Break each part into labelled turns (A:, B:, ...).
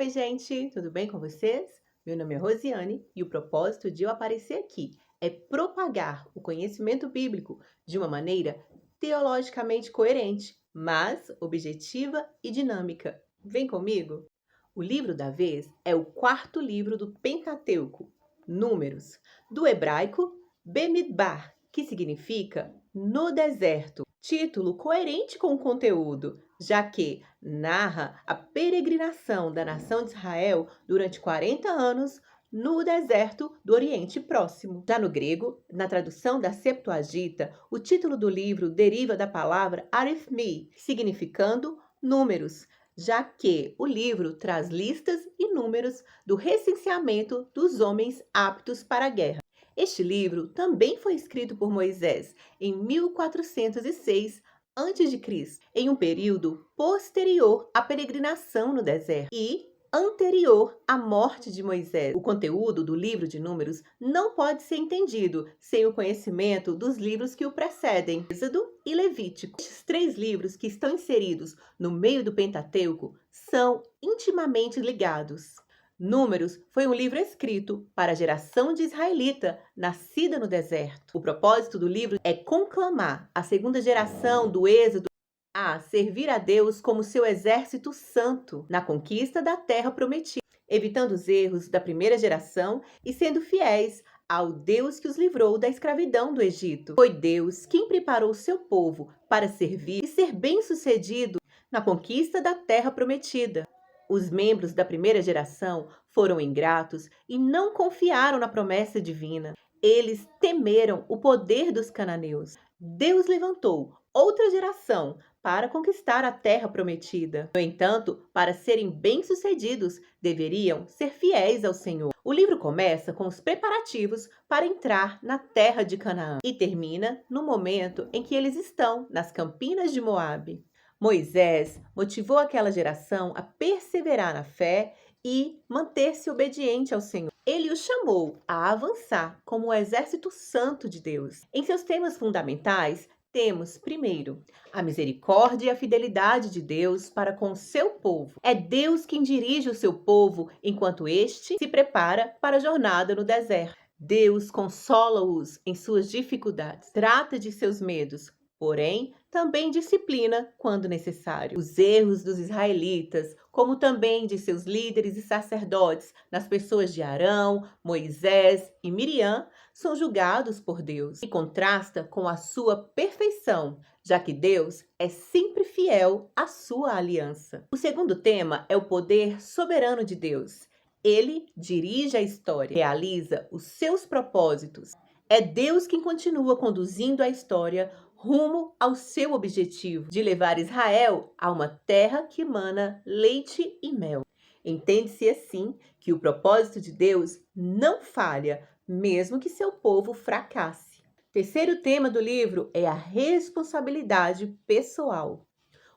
A: Oi, gente, tudo bem com vocês? Meu nome é Rosiane e o propósito de eu aparecer aqui é propagar o conhecimento bíblico de uma maneira teologicamente coerente, mas objetiva e dinâmica. Vem comigo? O livro da vez é o quarto livro do Pentateuco, Números, do hebraico Bemidbar, que significa no deserto. Título coerente com o conteúdo, já que narra a peregrinação da nação de Israel durante 40 anos no deserto do Oriente Próximo. Já no grego, na tradução da Septuaginta, o título do livro deriva da palavra arithmi, significando números, já que o livro traz listas e números do recenseamento dos homens aptos para a guerra. Este livro também foi escrito por Moisés em 1406 a.C., em um período posterior à peregrinação no deserto e anterior à morte de Moisés. O conteúdo do livro de Números não pode ser entendido sem o conhecimento dos livros que o precedem, Êxodo e Levítico. Estes três livros que estão inseridos no meio do Pentateuco são intimamente ligados. Números foi um livro escrito para a geração de israelita nascida no deserto. O propósito do livro é conclamar a segunda geração do Êxodo a servir a Deus como seu exército santo na conquista da terra prometida, evitando os erros da primeira geração e sendo fiéis ao Deus que os livrou da escravidão do Egito. Foi Deus quem preparou seu povo para servir e ser bem-sucedido na conquista da terra prometida. Os membros da primeira geração foram ingratos e não confiaram na promessa divina. Eles temeram o poder dos cananeus. Deus levantou outra geração para conquistar a terra prometida. No entanto, para serem bem-sucedidos, deveriam ser fiéis ao Senhor. O livro começa com os preparativos para entrar na terra de Canaã e termina no momento em que eles estão nas campinas de Moabe. Moisés motivou aquela geração a perseverar na fé e manter-se obediente ao Senhor. Ele os chamou a avançar como o exército santo de Deus. Em seus temas fundamentais, temos, primeiro, a misericórdia e a fidelidade de Deus para com o seu povo. É Deus quem dirige o seu povo enquanto este se prepara para a jornada no deserto. Deus consola-os em suas dificuldades, trata de seus medos, porém, também disciplina quando necessário. Os erros dos israelitas, como também de seus líderes e sacerdotes, nas pessoas de Arão, Moisés e Miriam, são julgados por Deus e contrasta com a sua perfeição, já que Deus é sempre fiel à sua aliança. O segundo tema é o poder soberano de Deus. Ele dirige a história, realiza os seus propósitos. É Deus quem continua conduzindo a história rumo ao seu objetivo de levar Israel a uma terra que emana leite e mel. Entende-se assim que o propósito de Deus não falha, mesmo que seu povo fracasse. Terceiro tema do livro é a responsabilidade pessoal.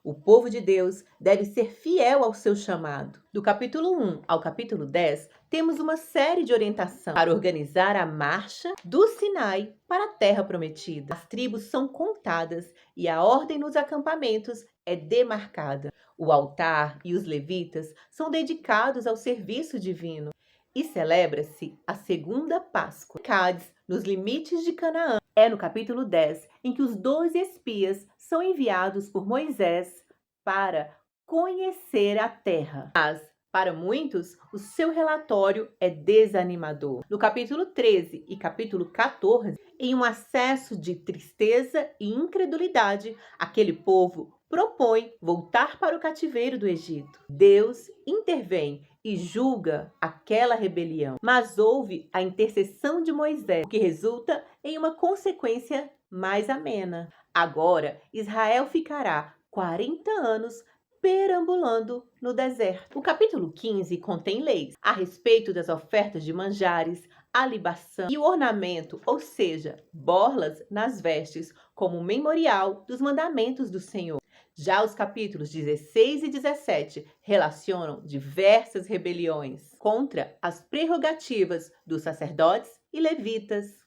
A: O povo de Deus deve ser fiel ao seu chamado. Do capítulo 1 ao capítulo 10, temos uma série de orientação para organizar a marcha do Sinai para a terra prometida. As tribos são contadas e a ordem nos acampamentos é demarcada. O altar e os levitas são dedicados ao serviço divino. E celebra-se a segunda Páscoa. Cádiz, nos limites de Canaã. É no capítulo 10 em que os 12 espias são enviados por Moisés para conhecer a terra. Mas, para muitos, o seu relatório é desanimador. No capítulo 13 e capítulo 14, em um acesso de tristeza e incredulidade, aquele povo propõe voltar para o cativeiro do Egito. Deus intervém e julga aquela rebelião, mas houve a intercessão de Moisés, o que resulta em uma consequência mais amena. Agora, Israel ficará 40 anos perambulando no deserto. O capítulo 15 contém leis a respeito das ofertas de manjares, a libação e o ornamento, ou seja, borlas nas vestes, como memorial dos mandamentos do Senhor. Já os capítulos 16 e 17 relacionam diversas rebeliões contra as prerrogativas dos sacerdotes e levitas.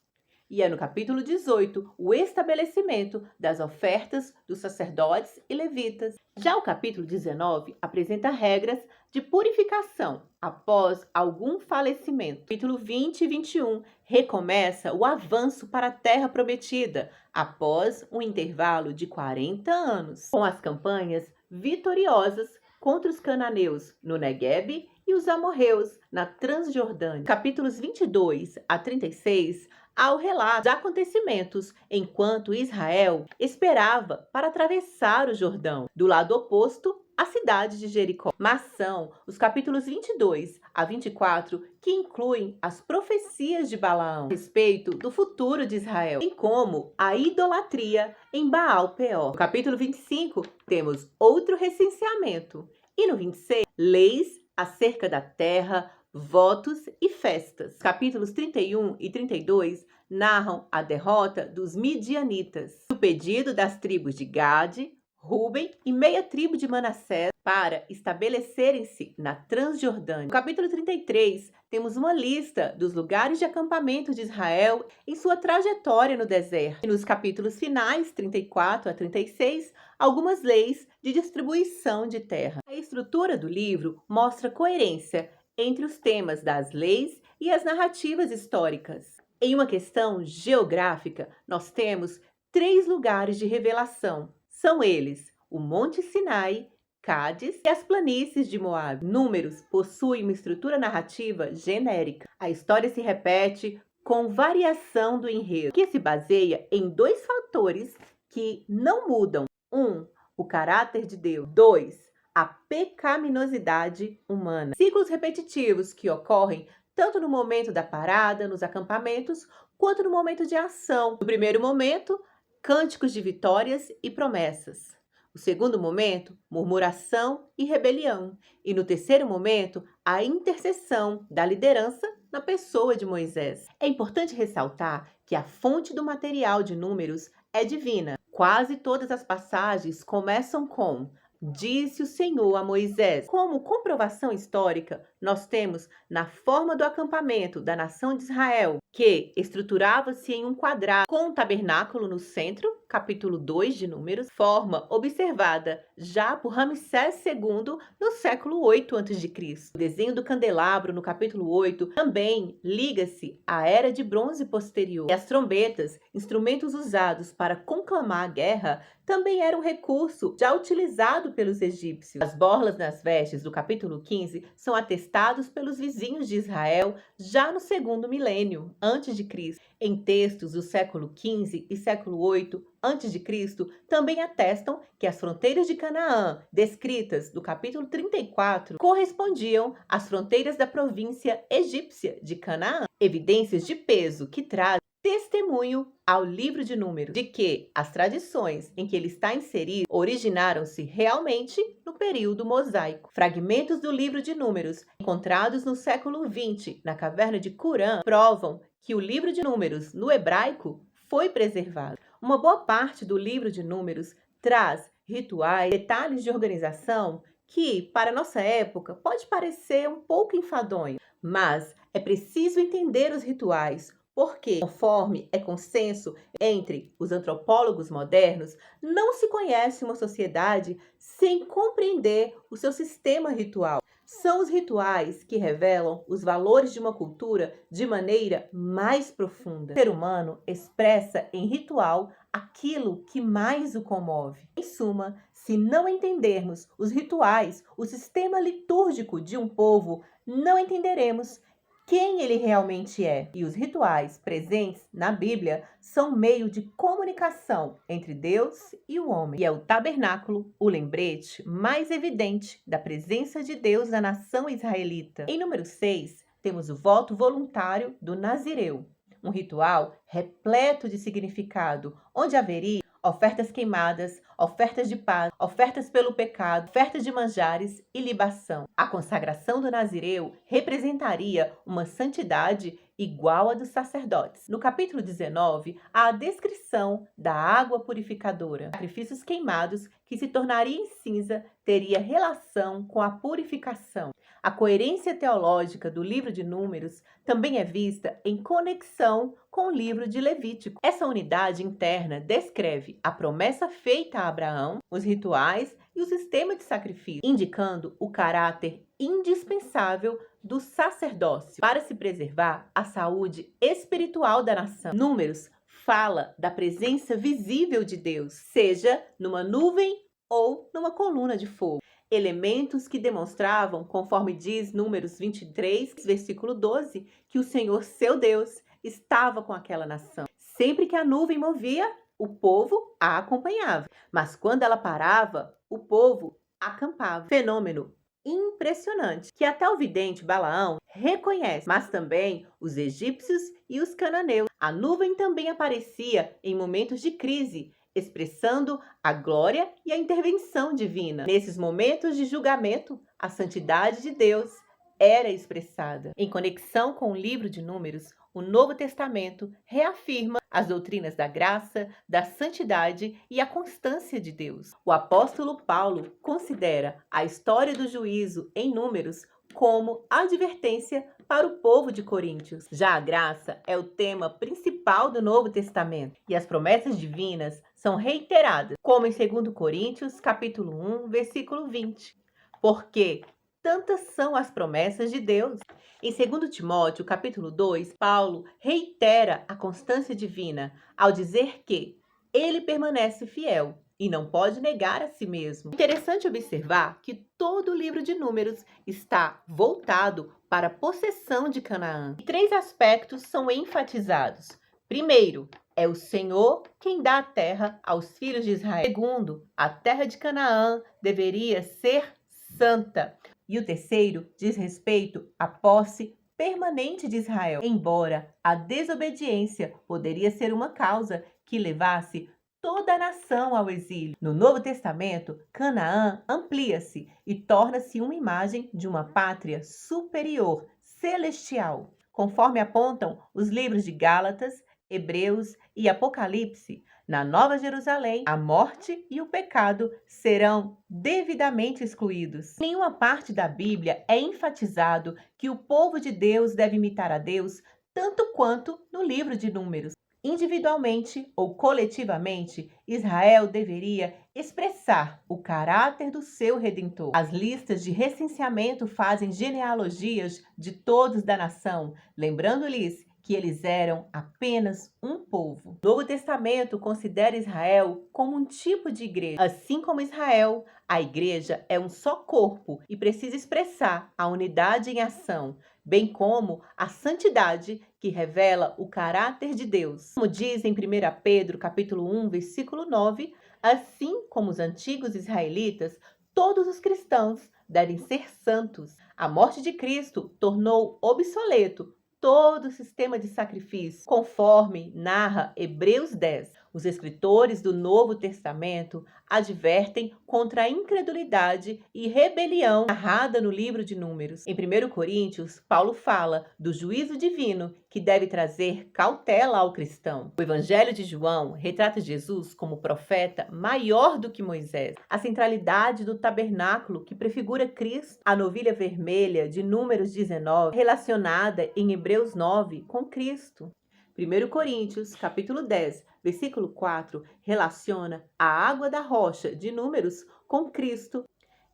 A: E é no capítulo 18 o estabelecimento das ofertas dos sacerdotes e levitas. Já o capítulo 19 apresenta regras de purificação após algum falecimento. Capítulo 20 e 21 recomeça o avanço para a terra prometida após um intervalo de 40 anos, com as campanhas vitoriosas contra os cananeus no Negueb e os amorreus na Transjordânia. Capítulos 22 a 36 há o relato dos acontecimentos enquanto Israel esperava para atravessar o Jordão, do lado oposto à cidade de Jericó. Mas são os capítulos 22 a 24 que incluem as profecias de Balaão a respeito do futuro de Israel, bem como a idolatria em Baal-Peor. No capítulo 25 temos outro recenseamento e no 26 leis acerca da terra, votos e festas. Capítulos 31 e 32 narram a derrota dos midianitas, o pedido das tribos de Gade, Ruben e meia tribo de Manassés para estabelecerem-se na Transjordânia. No capítulo 33, temos uma lista dos lugares de acampamento de Israel em sua trajetória no deserto. E nos capítulos finais, 34 a 36, algumas leis de distribuição de terra. A estrutura do livro mostra coerência entre os temas das leis e as narrativas históricas. Em uma questão geográfica, nós temos 3 lugares de revelação. São eles o Monte Sinai, Cádiz e as planícies de Moabe. Números possui uma estrutura narrativa genérica. A história se repete com variação do enredo, que se baseia em 2 fatores que não mudam. 1. O caráter de Deus. 2. A pecaminosidade humana. Ciclos repetitivos que ocorrem tanto no momento da parada, nos acampamentos, quanto no momento de ação. No primeiro momento, cânticos de vitórias e promessas. O segundo momento, murmuração e rebelião. E no terceiro momento, a intercessão da liderança na pessoa de Moisés. É importante ressaltar que a fonte do material de Números é divina. Quase todas as passagens começam com "Disse o Senhor a Moisés". Como comprovação histórica, nós temos na forma do acampamento da nação de Israel, que estruturava-se em um quadrado com um tabernáculo no centro, capítulo 2 de Números, forma observada já por Ramsés II no século 8 a.C. O desenho do candelabro no capítulo 8 também liga-se à era de bronze posterior. E as trombetas, instrumentos usados para conclamar a guerra, também era um recurso já utilizado pelos egípcios. As borlas nas vestes do capítulo 15 são atestados pelos vizinhos de Israel já no segundo milênio antes de Cristo. Em textos do século 15 e século 8 antes de Cristo, também atestam que as fronteiras de Canaã, descritas no capítulo 34, correspondiam às fronteiras da província egípcia de Canaã. Evidências de peso que trazem testemunho ao livro de Números de que as tradições em que ele está inserido originaram-se realmente no período mosaico. Fragmentos do livro de Números encontrados no século 20 na caverna de Qumran provam que o livro de Números no hebraico foi preservado. Uma boa parte do livro de Números traz rituais, detalhes de organização que, para nossa época, pode parecer um pouco enfadonho, mas é preciso entender os rituais, porque, conforme é consenso entre os antropólogos modernos, não se conhece uma sociedade sem compreender o seu sistema ritual. São os rituais que revelam os valores de uma cultura de maneira mais profunda. O ser humano expressa em ritual aquilo que mais o comove. Em suma, se não entendermos os rituais, o sistema litúrgico de um povo, não entenderemos quem ele realmente é. E os rituais presentes na Bíblia são meio de comunicação entre Deus e o homem. E é o tabernáculo o lembrete mais evidente da presença de Deus na nação israelita. Em número 6, temos o voto voluntário do Nazireu, um ritual repleto de significado, onde haveria ofertas queimadas, ofertas de paz, ofertas pelo pecado, ofertas de manjares e libação. A consagração do Nazireu representaria uma santidade igual à dos sacerdotes. No capítulo 19, há a descrição da água purificadora. Sacrifícios queimados que se tornaria em cinza teria relação com a purificação. A coerência teológica do livro de Números também é vista em conexão com o livro de Levítico. Essa unidade interna descreve a promessa feita a Abraão, os rituais e o sistema de sacrifício, indicando o caráter indispensável do sacerdócio para se preservar a saúde espiritual da nação. Números fala da presença visível de Deus, seja numa nuvem ou numa coluna de fogo. Elementos que demonstravam, conforme diz Números 23, versículo 12, que o Senhor, seu Deus, estava com aquela nação. Sempre que a nuvem movia, o povo a acompanhava, mas quando ela parava, o povo acampava. Fenômeno impressionante que até o vidente Balaão reconhece, mas também os egípcios e os cananeus. A nuvem também aparecia em momentos de crise, expressando a glória e a intervenção divina. Nesses momentos de julgamento, a santidade de Deus era expressada. Em conexão com o livro de Números, o Novo Testamento reafirma as doutrinas da graça, da santidade e a constância de Deus. O apóstolo Paulo considera a história do juízo em Números como advertência para o povo de Coríntios. Já a graça é o tema principal do Novo Testamento e as promessas divinas são reiteradas, como em 2 Coríntios, capítulo 1, versículo 20. Porque tantas são as promessas de Deus. Em 2 Timóteo, capítulo 2, Paulo reitera a constância divina ao dizer que ele permanece fiel e não pode negar a si mesmo. Interessante observar que todo o livro de Números está voltado para a possessão de Canaã. E 3 aspectos são enfatizados. Primeiro, é o Senhor quem dá a terra aos filhos de Israel. Segundo, a terra de Canaã deveria ser santa. E o terceiro diz respeito à posse permanente de Israel, embora a desobediência poderia ser uma causa que levasse toda a nação ao exílio. No Novo Testamento, Canaã amplia-se e torna-se uma imagem de uma pátria superior, celestial. Conforme apontam os livros de Gálatas, Hebreus e Apocalipse, na Nova Jerusalém, a morte e o pecado serão devidamente excluídos. Em nenhuma parte da Bíblia é enfatizado que o povo de Deus deve imitar a Deus tanto quanto no livro de Números. Individualmente ou coletivamente, Israel deveria expressar o caráter do seu Redentor. As listas de recenseamento fazem genealogias de todos da nação, lembrando-lhes que eles eram apenas um povo. O Novo Testamento considera Israel como um tipo de igreja. Assim como Israel, a igreja é um só corpo e precisa expressar a unidade em ação, bem como a santidade que revela o caráter de Deus. Como diz em 1 Pedro, capítulo 1, versículo 9, assim como os antigos israelitas, todos os cristãos devem ser santos. A morte de Cristo tornou obsoleto todo o sistema de sacrifício, conforme narra Hebreus 10. Os escritores do Novo Testamento advertem contra a incredulidade e rebelião narrada no livro de Números. Em 1 Coríntios, Paulo fala do juízo divino que deve trazer cautela ao cristão. O Evangelho de João retrata Jesus como profeta maior do que Moisés. A centralidade do tabernáculo que prefigura Cristo, a novilha vermelha de Números 19, relacionada em Hebreus 9 com Cristo. 1 Coríntios, capítulo 10, versículo 4, relaciona a água da rocha de Números com Cristo.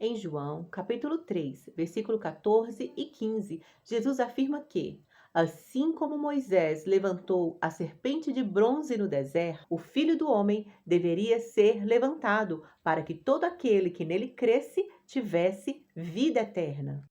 A: Em João, capítulo 3, versículo 14 e 15, Jesus afirma que, assim como Moisés levantou a serpente de bronze no deserto, o Filho do Homem deveria ser levantado para que todo aquele que nele cresce tivesse vida eterna.